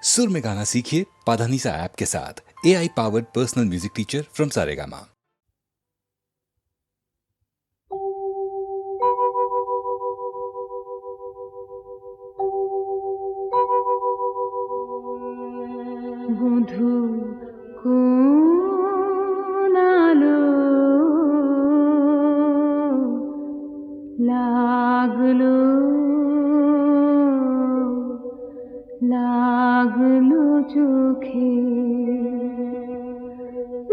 सुर में गाना सीखिए पाधानीसा ऐप के साथ। AI powered personal music teacher from Saregama. বধূ কোন আলো লাগলো লাগলো চোখে,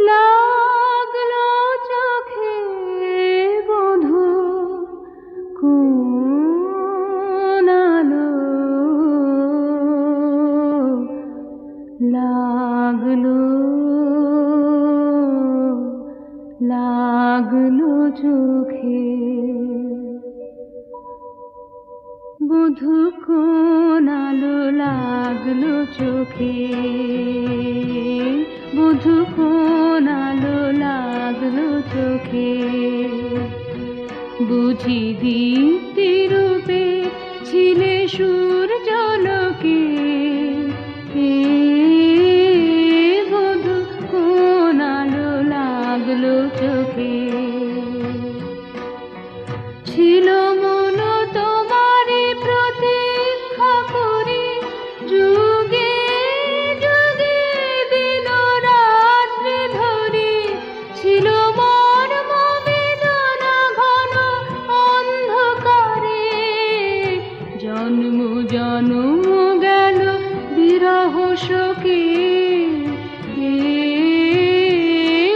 লাগলো চোখে বধূ কোন আলো লাগলো লাগলো চোখে। বধূ কোন আলো লাগলো চোখে, বধূ কোন আলো লাগলো চোখে। বুঝি দীপ্তি রূপে ছিলে সূর্যালোকে, বধূ কোন আলো লাগলো চোখে। ছিল মন তোমারে প্রতীক্ষা করি, যুগে যুগে দিন রাত্রি ধরি। ছিল মর্ম বেদনা ঘন অন্ধকারে, জন্ম জন্ম গেল বিরহ শোকে।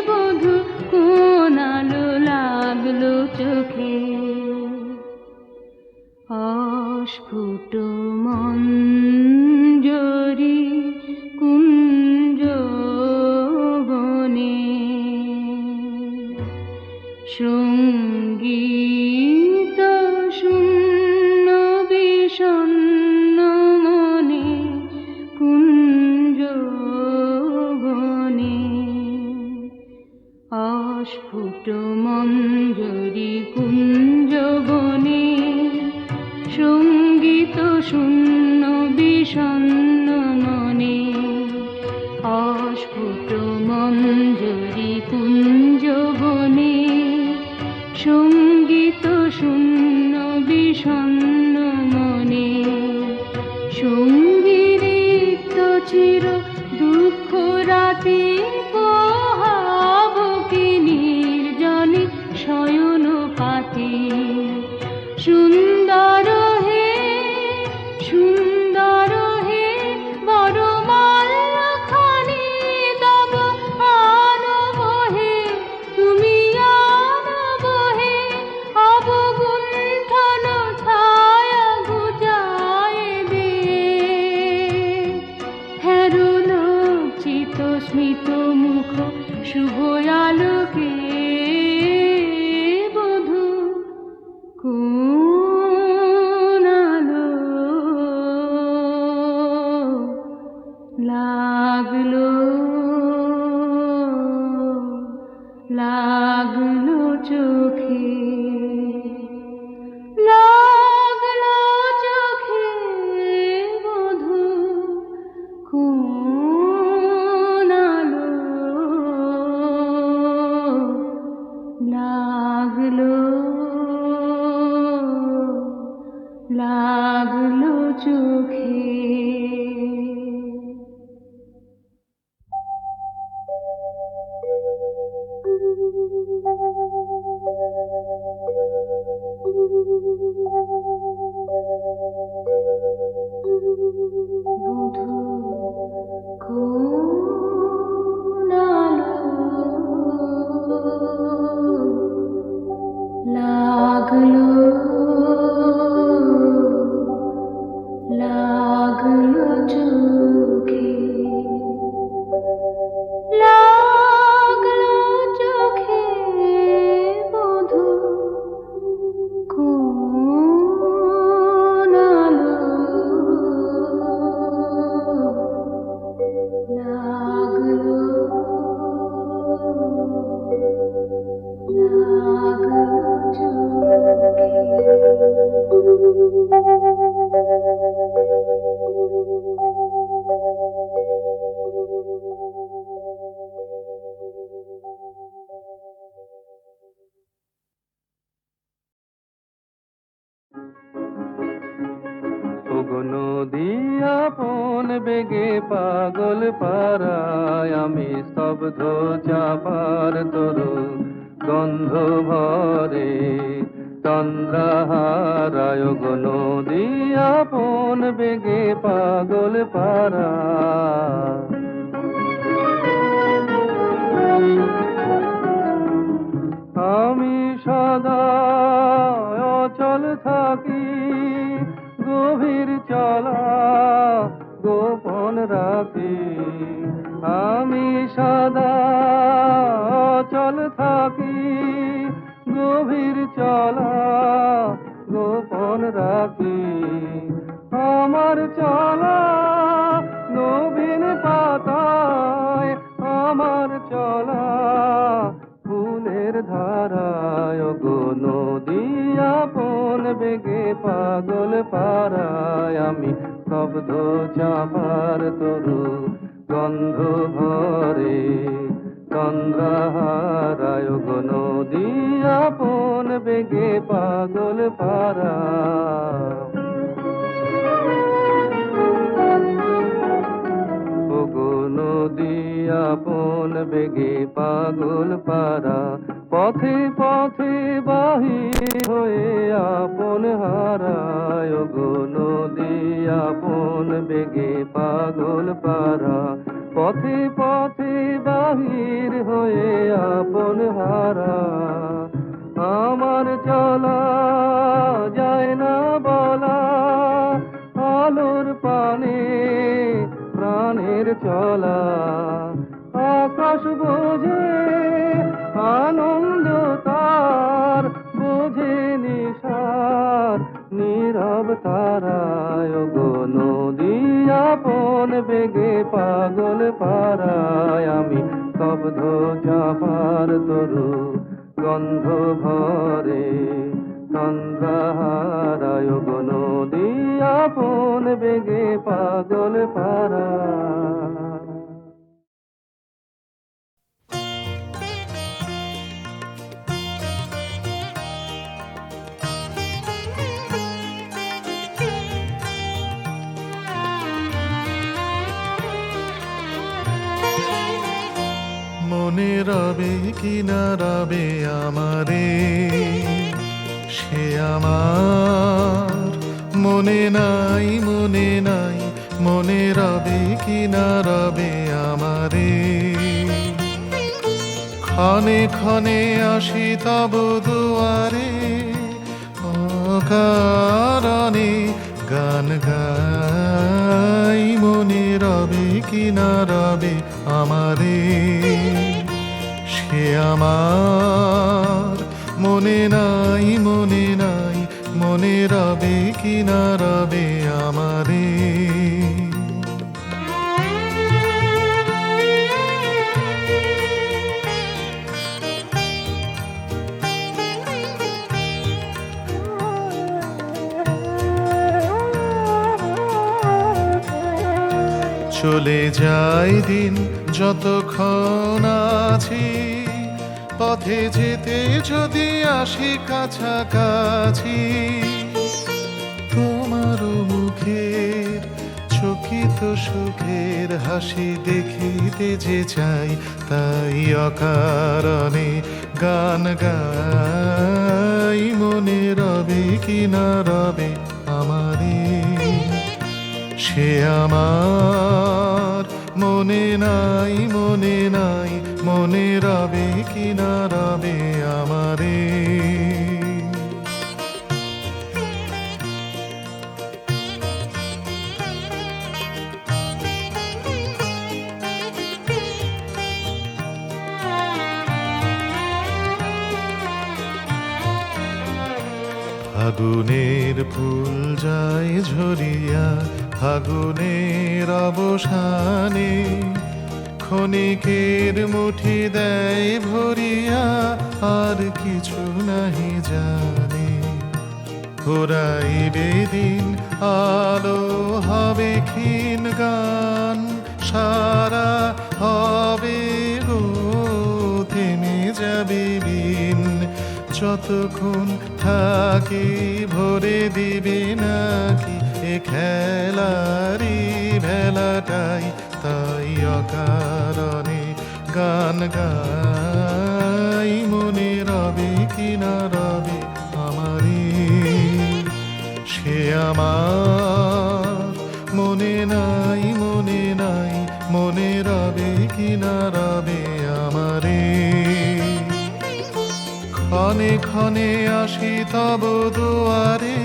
বধূ কোন আলো লাগলো চোখে। অস্ফুট মঞ্জরি কুঞ্জ বনে, সঙ্গীত শূন্য বিষণ্ণ মনে কুঞ্জ বনে। অস্ফুট মঞ্জরি কুঞ্জ বনে, সঙ্গীত শূন্য বিষণ্ণ মনে। অস্ফুট মঞ্জরি কুঞ্জ বনে, সঙ্গীত শূন্য বিষণ্ণ মনে। সঙ্গীরিক্ত চির দুঃখ রাতে পোহাবকে নির্জনে শয়ন পাতে। সুন্দর হে সুন্দর হে বরমাল্যখানি তব আনব হে, তুমি আনব হে। অবগুণ্ঠন ছায়া ঘুচায় দে, হেরো লজ্জিত স্মিত মুখ শুভ আলোকে। বধূ কোন আলো লাগলো লাগলো চোখে, লাগলো চোখে। বধূ কোন আলো লাগলো লাগলো চোখে। বধূ আপন বেগে পাগল পারায় আমি স্তব্ধ চাপার তরু গন্ধ ভরে তন্দ্রাহারায় গো নদী আপন বেগে পাগল পারা আমি সদা অচল থাকি গভীর চলা গোপন রাখি আমি সদা অচল থাকি গভীর চলা গোপন রাখি আমার চলা নবীন পাতায় আমার চলা ফুলের ধারায় গো নদী আপন বেগে পাগল পারায় আমি স্তব্ধ চাপার তরু গন্ধ ভরে চন্দ্রহারায় গো নদী আপন বেগে পাগল পারা নদী আপন বেগে পাগল পারা পথে পথে বাহির হয়ে আপন হারায় গো নদী আপন বেগে পাগল পারা পথে পথে বাহির হয়ে আপন হারা আমার চলা যায় না বলা আলোর পানে প্রাণের চলা আকাশ বোঝে আনন্দ তার বোঝে নিশার নীরব তারায় গো নদী আপন বেগে পাগল পারায় আমি স্তব্ধ চাপার তরু গন্ধ ভরে চন্দ্রহারায় গো নদী আপন বেগে পাগল পারা মনে রবে কি না রবে আমারে সে আমার মনে নাই মনে রবে কি না রবে আমারে ক্ষণে ক্ষণে আসি তব দুয়ারে অকারণে গান গাই মনে রবে কি না রবে আমারে সে আমার মনে নাই মনে রবে কি না রবে আমারে চলে যায় দিন যতক্ষণ আছি পথে যেতে যদি আসি কাছাকাছি তোমার মুখের চকিত সুখের হাসি দেখিতে যে চাই তাই অকারণে গান গাই মনে রবে কি না রবে আমারে সে আমার মনে নাই মনে রবে কি না রবে আমারে ফাগুনের ফুল যায় ঝরিয়া ফাগুনের অবসানে ক্ষণিকের মুঠি দেয় ভরিয়া আর কিছু নাহি জানে ঘোরাইবে দিন আলো হবে ক্ষীণ গান সারা হবে গো থেমে যাবে বিন যতক্ষণ থাকি ভরে দিবে নাকি এ খেলারি ভেলাটাই তাই অকারণে গান গাই মনে রবে কি না রবে আমারে সে আমার মনে নাই মনে নাই মনে রবে কি না রবে আমারে ক্ষণে ক্ষণে আসি তব দুয়ারে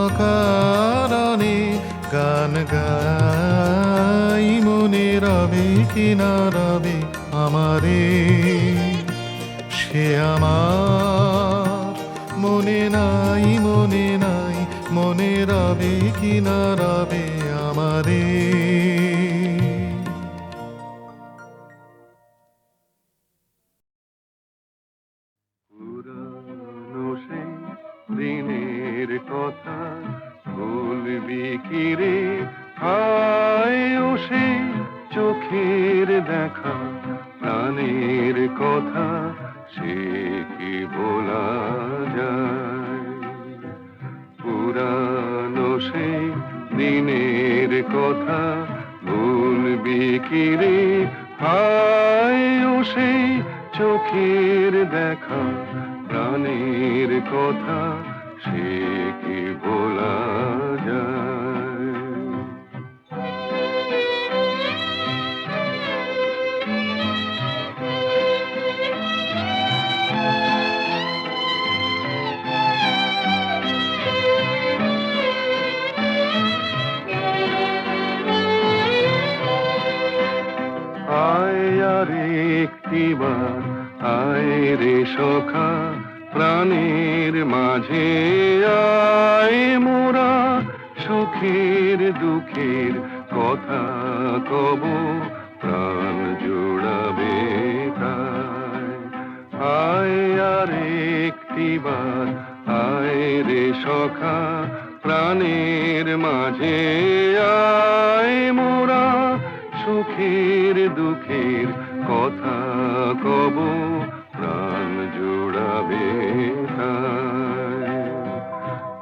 অকারণে গান গাই মনে রবে কি না রবে আমারে সে আমার মনে নাই মনে নাই মনে রবে কি না রবে আমারে পুরানো সেই দিনের কথা ভুলবি কি রে হায় ও সেই চোখের দেখা প্রাণের কথা সে কি বলা যায় পুরানো সেই দিনের কথা ভুলবি কি রে হায় ও সেই চোখের দেখা প্রাণের কথা সে কি বলা যায় আয় আর একটিবার আয় রে সখা প্রাণের মাঝে আয় মোরা সুখের দুঃখের কথা কব প্রাণ জোড়াবে তাই আয় আর একটিবার আয় রে সখা প্রাণের মাঝে আয় মোরা সুখের দুঃখের কথা কব প্রাণ জোড়াবে তাই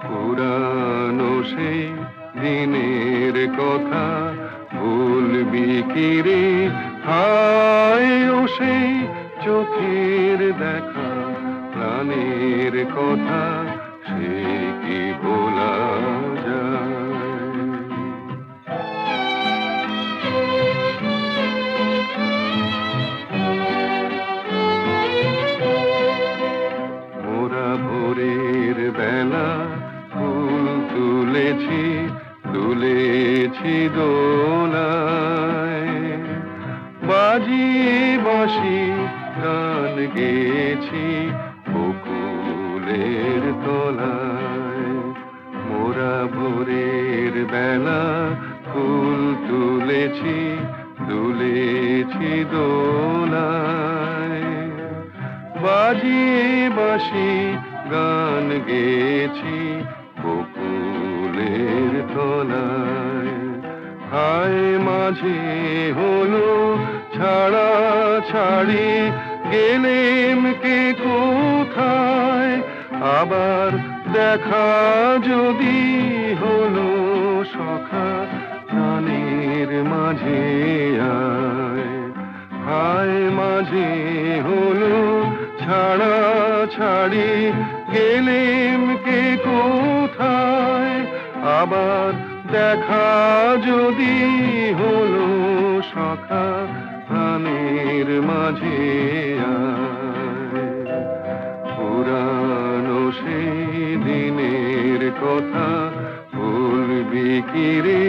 পুরানো সেই দিনের কথা ভুলবি কি রে হায় ও সেই চোখের দেখা প্রাণের কথা সে কি বলা যায় ভোরের বেলা ফুল তুলেছি তুলেছি দোলায় বাজিয়ে বাঁশি গান গেয়েছি বকুলের তলায় মোরা ভোরের বেলা ফুল তুলেছি তুলেছি দোলায় বাজিয়ে বাঁশি গান গেয়েছি বকুলের তলায় হায় মাঝে হলো ছাড়া ছাড়ি গেলেম কে কোথায় আবার দেখা যদি হলো সখা প্রাণের মাঝে আয় হায় মাঝে হলো ছাড়া ছাড়ি গেলেম কে কোথায় আবার দেখা যদি হলো সখা প্রাণের মাঝে আয় পুরানো সেই দিনের কথা ভুলবি কি রে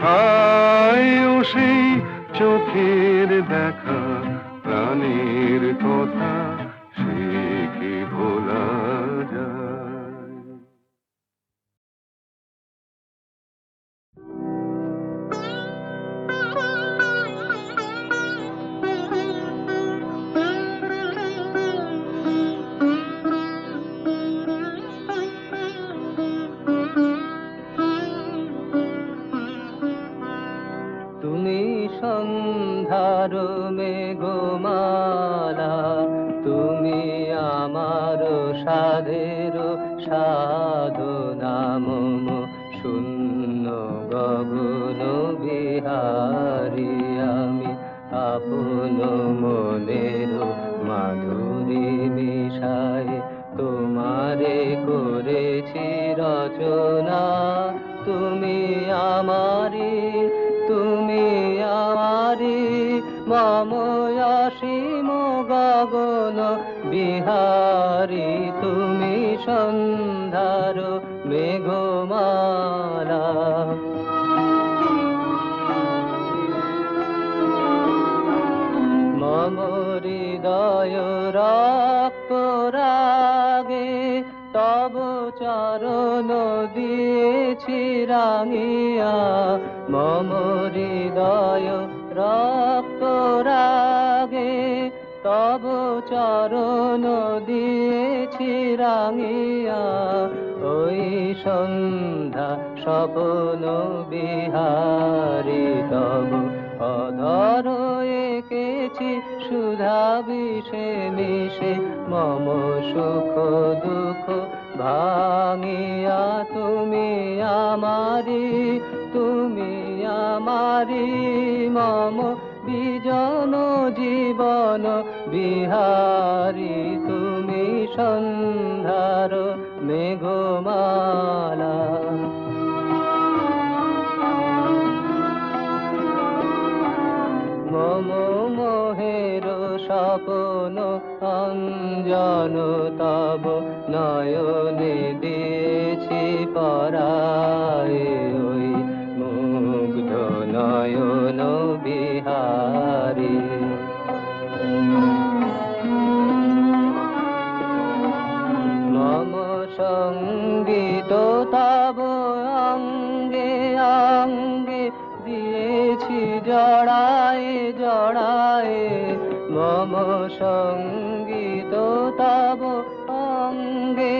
হায় ও সেই চোখের দেখা প্রাণের কথা সে কি ভোলা যায় তুমি সন্ধ্যার মেঘমালা তুমি আমার সাধের সাধনা মম মম অসীম গগন বিহারী তুমি সন্ধ্যার মেঘমালা মম হৃদয় রক্ত রাগে তব চরণ দিয়েছি রাঙিয়া মম হৃদয় রক্ত রাগে তব চরণ দিয়েছি রাঙিয়া ওই সন্ধ্যা স্বপ্ন বিহারী তব অধর এঁকেছি সুধা বিষে মিশে মম সুখ দুঃখ ভাঙিয়া তুমি আমারি মম বিজন জীবন বিহারী তুমি সন্ধ্যার মেঘমালা মম মোহের স্বপ্ন অঞ্জন তব নয়নে দিয়েছি পরায় ওই মুগ্ধ নয়ন বিহারী মম সঙ্গীত তব অঙ্গে অঙ্গে দিয়েছি জড়ায় জড়ায় মম সঙ্গীত তব অঙ্গে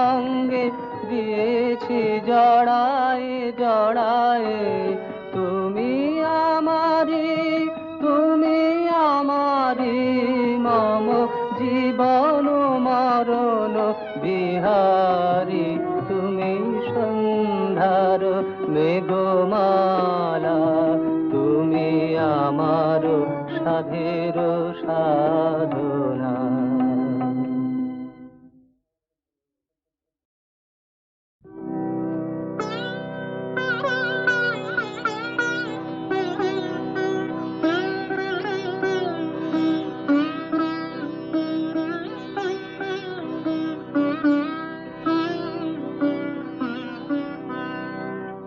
অঙ্গে দিয়েছি জড়ায় জড়ায় তুমি আমারি মম জীবন মরণ বিহারী তুমি সন্ধ্যার মেঘমালা তুমি আমার সাধের সাধনা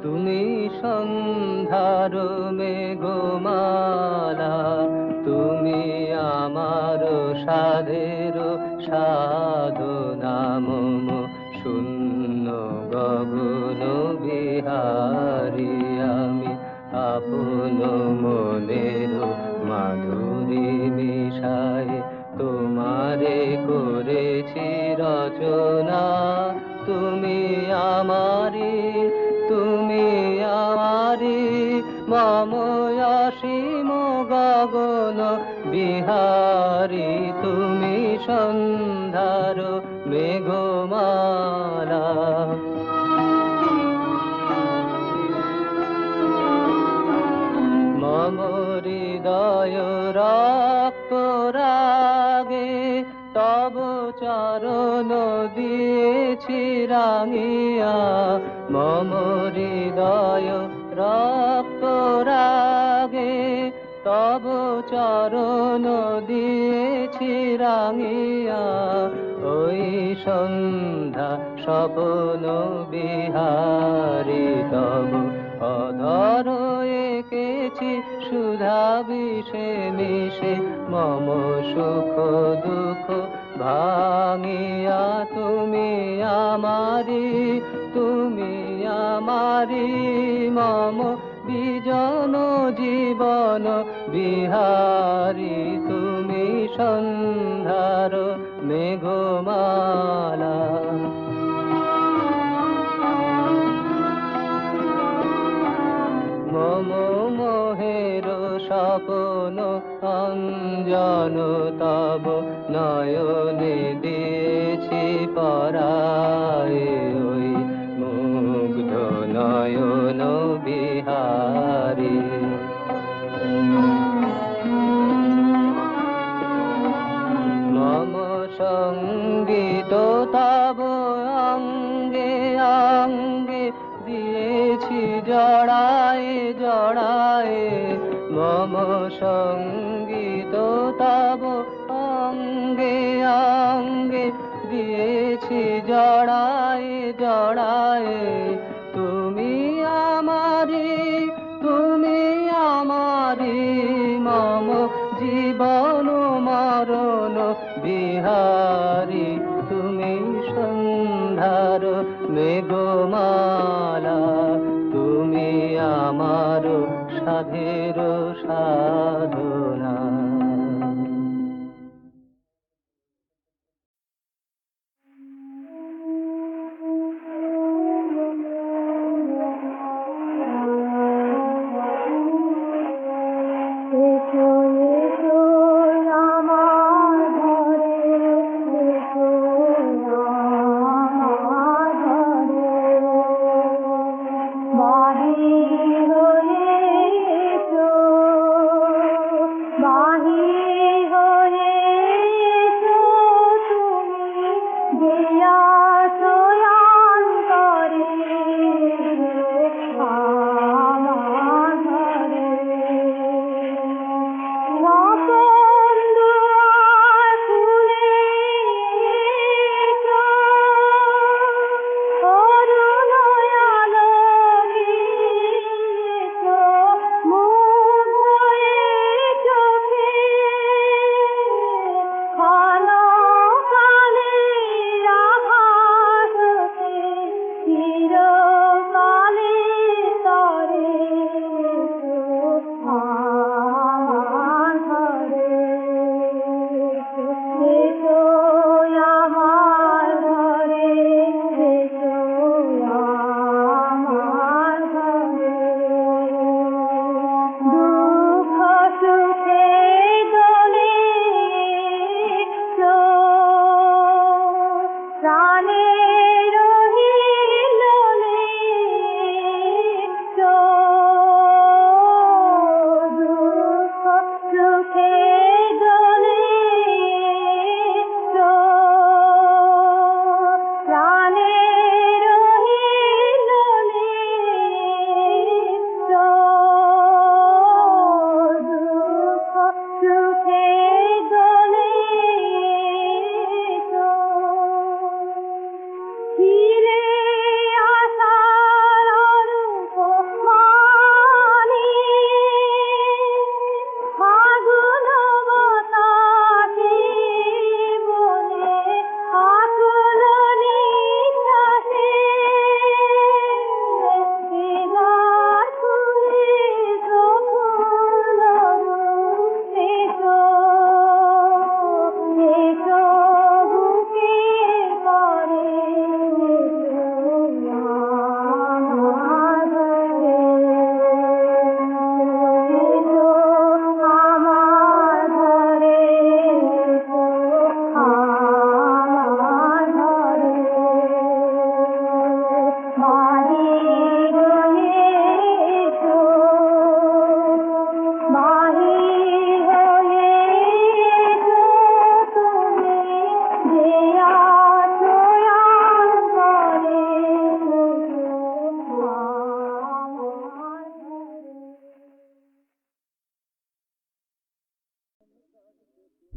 তুমি সন্ধ্যার মেঘমালা তুমি আমার সাধের সাধনা মম শূন্য গগন বিহারী আমি আপন মনের মাধুরী মিশায় তোমারে করেছি রচনা তুমি আমারি মম অসীম গগন বিহারী তুমি সন্ধ্যার মেঘমালা মম হৃদয় রক্ত রাগে তব চরণ দিয়েছি রাঙিয়া মম হৃদয় রক্ত রাগে তব চরণ দিয়েছি রাঙিয়া ওই সন্ধ্যা স্বপ্ন বিহারী তব অধর এঁকেছি সুধা বিষে মিশে মম সুখ দুঃখ ভাঙিয়া তুমি আমারি মম বিজন জীবন বিহারী তুমি সন্ধ্যার মেঘমালা মম মোহের স্বপ্ন অঞ্জন তব নয়নে দিয়েছি পরায় ওই মুগ্ধ নয়ন বিহারী মম সঙ্গীত তব অঙ্গে অঙ্গে দিয়েছি জড়ায় জড়ায় মম সঙ্গীত তব অঙ্গে অঙ্গে দিয়েছি জড়ায় জড়ায়, তুমি আমারি তুমি আমারি মম জীবন মরণ বিহারী, তুমি সন্ধ্যার মেঘমালা, তুমি আমার সাধের সাধনা।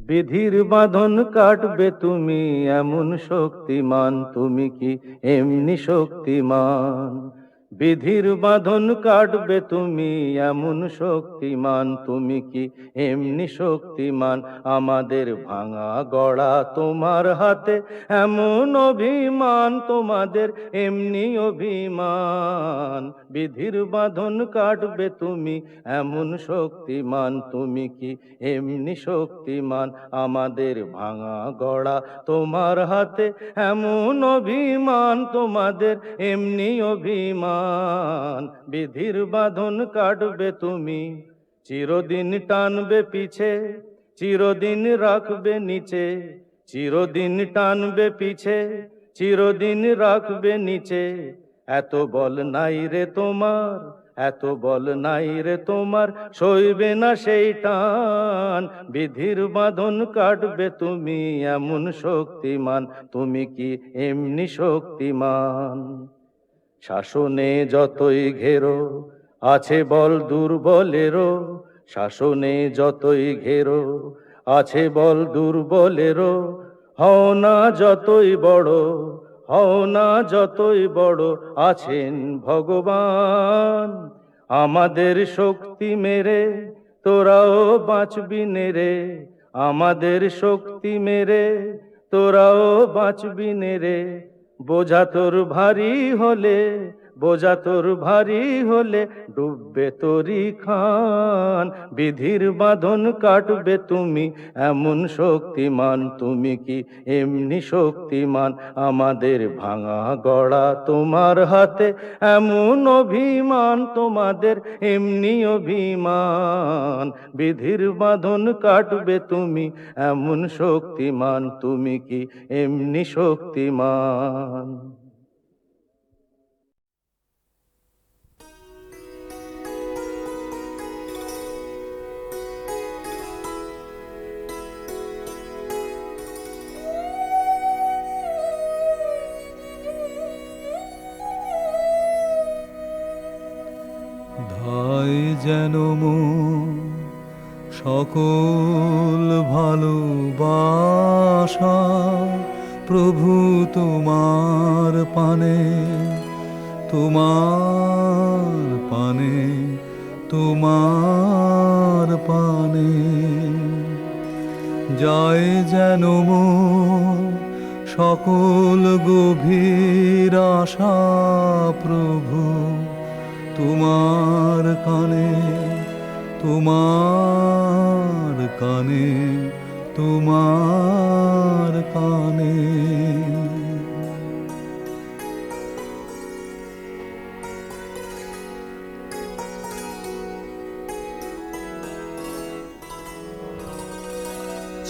বিধির বাঁধন কাটবে তুমি এমন শক্তিমান, তুমি কি এমনি শক্তিমান? বিধির বাঁধন কাটবে তুমি এমন শক্তিমান, তুমি কি এমনি শক্তিমান? আমাদের ভাঙা গড়া তোমার হাতে এমন অভিমান, তোমাদের এমনি অভিমান। বিধির বাঁধন কাটবে তুমি এমন শক্তিমান, তুমি কি এমনি শক্তিমান? আমাদের ভাঙা গড়া তোমার হাতে এমন অভিমান, তোমাদের এমনি অভিমান। বিধির বাঁধন কাটবে তুমি, চিরদিন টানবে পিছে, চিরদিন রাখবে নিচে, চিরদিন টানবে পিছে, চিরদিন রাখবে নিচে। এত বল নাই রে তোমার, এত বল নাই রে তোমার, সইবে না সেই টান। বিধির বাঁধন কাটবে তুমি এমন শক্তিমান, তুমি কি এমনি শক্তিমান? শাসনে যতই ঘেরো আছে বল দুর্বলেরও, শাসনে যতই ঘেরো আছে বল দুর্বলেরও, হও না যতই বড়, হও না যতই বড়, আছেন ভগবান। আমাদের শক্তি মেরে তোরাও বাঁচবি নেরে, আমাদের শক্তি মেরে তোরাও বাঁচবি নেরে। বোঝা তোর ভারী হলে, বোঝা তোর ভারী হলে ডুববে তোরি খান। বিধির বাঁধন কাটবে তুমি এমন শক্তিমান, তুমি কি এমনি শক্তিমান? আমাদের ভাঙা গড়া তোমার হাতে, এমন অভিমান তোমাদের এমনি অভিমান। বিধির বাঁধন কাটবে তুমি এমন শক্তিমান, তুমি কি এমনি শক্তিমান? ধাই যেন মন সকল ভালোবাসা প্রভু তোমার পানে, তোমার পানে, তোমার পানে। যায় যেন মন সকল গভীর আশা প্রভু তোমার কানে, তোমার কানে, তোমার কানে।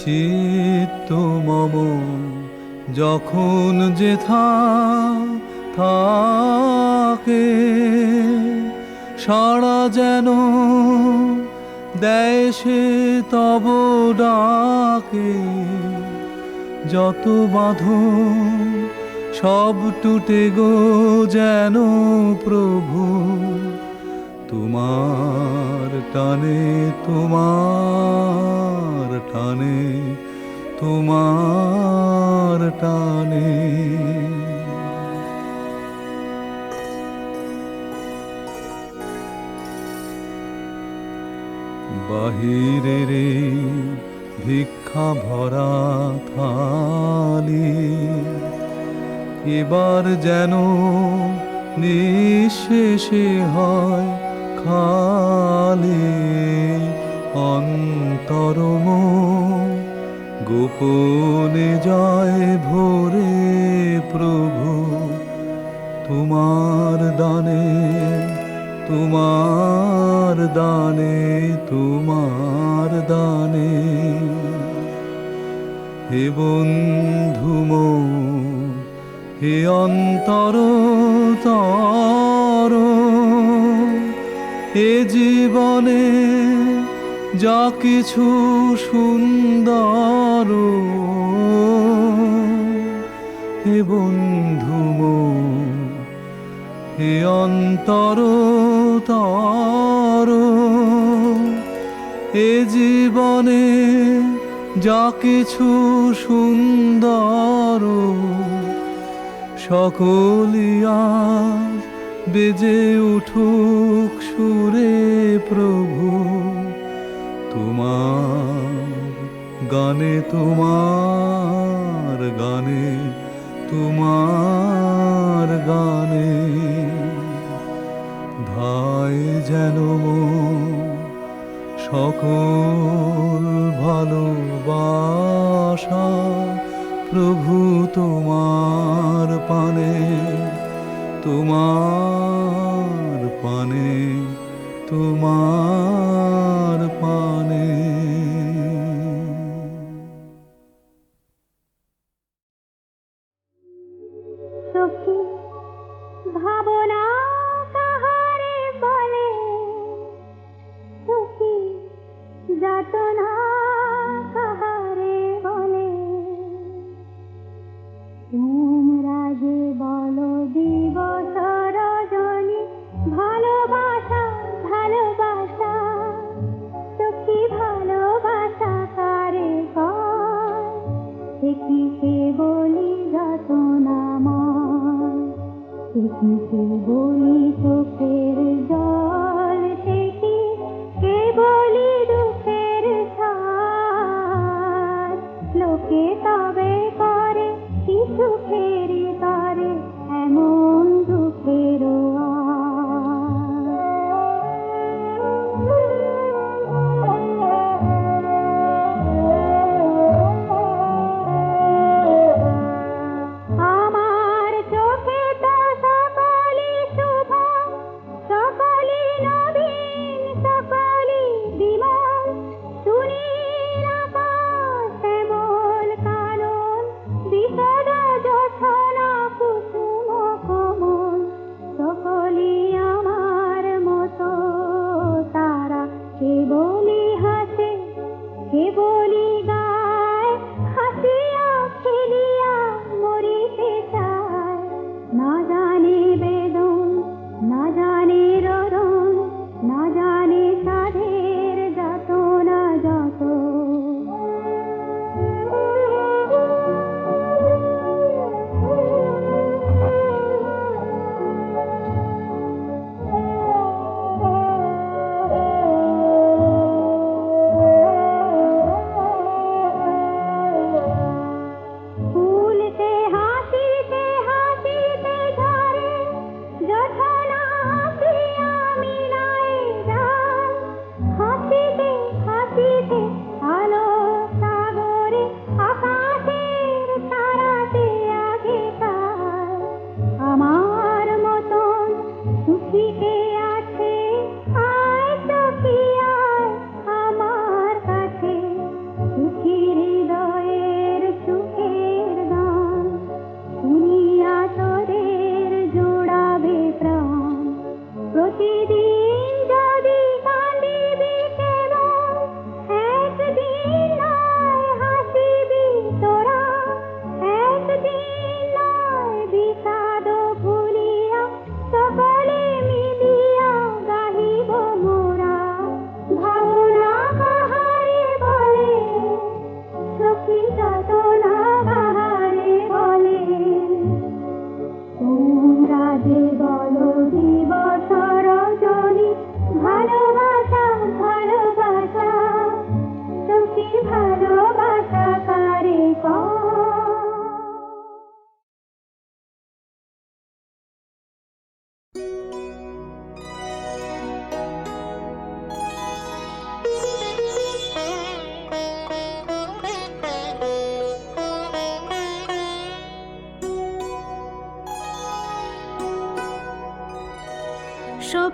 চিত্ত মম যখন যেথা থাকে, সাড়া যেন দেয় সে তব ডাকে। যত বাঁধন সব টুটে গো যেন প্রভু তোমার টানে, তোমার টানে, তোমার টানে। বাহিরের ভিক্ষা ভরা থালি এবার যেন নিঃশেষে হয় খালি। অন্তরম গোপনে যায় ভোরে প্রভু তোমার দানে, তোমার দানে, তোমার দানে। হে বন্ধু মো, হে অন্তর তর, এ জীবনে যা কিছু সুন্দর, হে বন্ধু মো, হে অন্তর তর, এ জীবনে যা কিছু সুন্দর, সকলিয়া বেজে উঠুক সুরে প্রভু তোমার গানে, তোমার গানে, তোমার গানে। ধাই যেন সকল ভালোবাসা প্রভু তোমার পানে, তোমার পানে, তোমার পানে। সখী ভাবনা কাহারে বলে, সখী যাতনা কাহারে বলে। তোমরা যে বলো দিবস রজনী, ভালোবাসা ভালোবাসা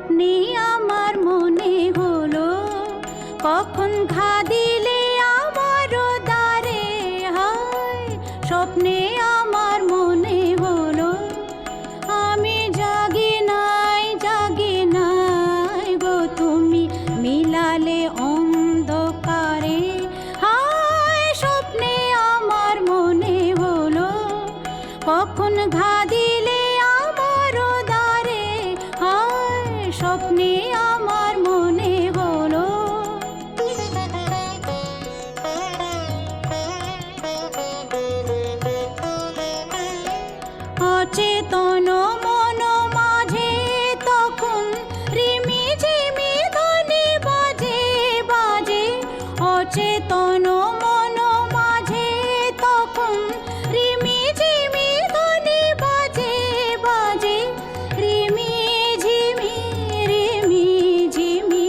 স্বপ্নে আমার মনে হলো কখন ঘা দিলে আমার দ্বারে হায় স্বপ্নে আমার মনে হলো আমি জাগি নাই গো তুমি মিলালে অন্ধকারে হায় স্বপ্নে আমার মনে হলো কখন ঘা দিলে আমার দ্বারে হায় স্বপ্নে আমার মনে হলো অচেতন মন মাঝে তখন রিমি ঝিমি ধ্বনি বাজে বাজে অচেতন মন মাঝে তখন রিমি ঝিমি ধ্বনি বাজে বাজে রিমি ঝিমি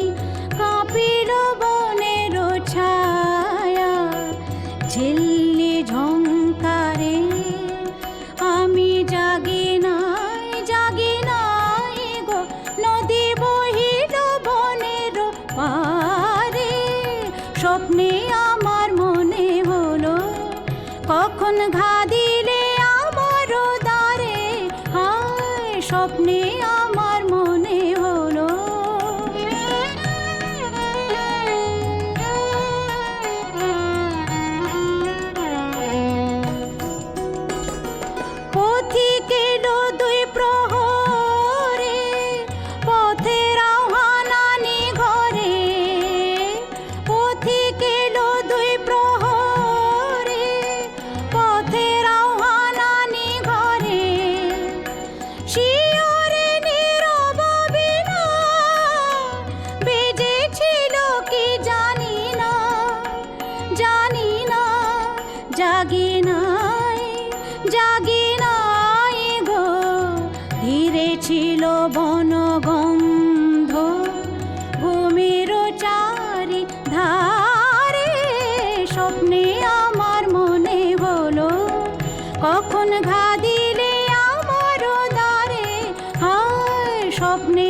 কাঁপিল বনের ছায়া ঝিল্লি ঝংকারে আমি জাগি নাই গো নদী বহিল বনের পারে স্বপ্নে আমার মনে হলো কখন ঘা দিলে আমার দ্বারে হায় স্বপ্নে আমার মনে হলো পথিক এলো দুই প্রহরে পথের আহ্বানানি ঘরে পথিক এলো দুই প্রহরে পথের আহ্বানানি ঘরে শিয়রে নীরব বিনা বেজেছিল কি জানি না জাগি নাই গো ধীরে ছিল বনগন্ধ ভূমির চারি ধারে স্বপ্নে আমার মনে হলো কখন ঘা দিলে আমার দ্বারে হায় স্বপ্নে